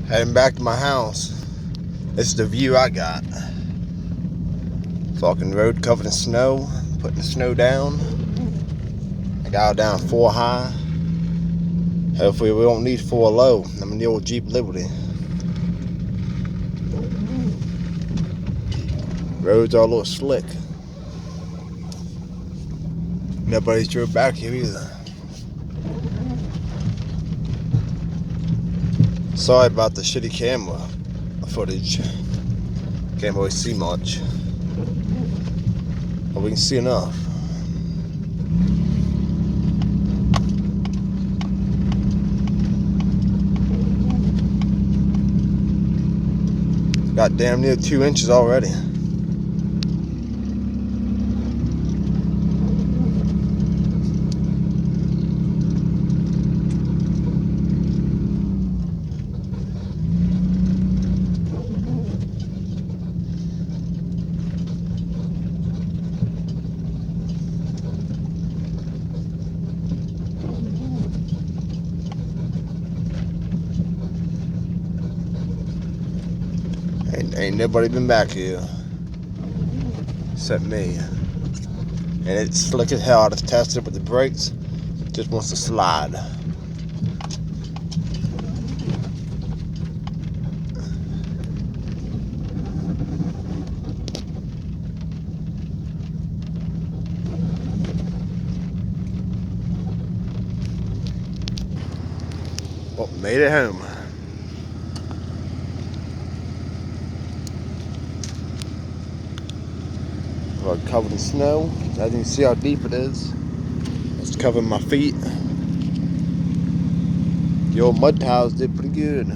Heading back to my house. This is the view I got. Fucking road covered in snow. Putting the snow down. I got it down 4 high. Hopefully we don't need 4 low. I'm in the old Jeep Liberty. Roads are a little slick. Nobody's drove back here either. Sorry about the shitty camera footage. Can't really see much. But we can see enough. Got damn near 2 inches already. Ain't nobody been back here except me. And it's slick as hell. I just tested it with the brakes. Just wants to slide. Well, made it home. Covered in snow. As you can see how deep it is. It's covering my feet. The old mud tires did pretty good.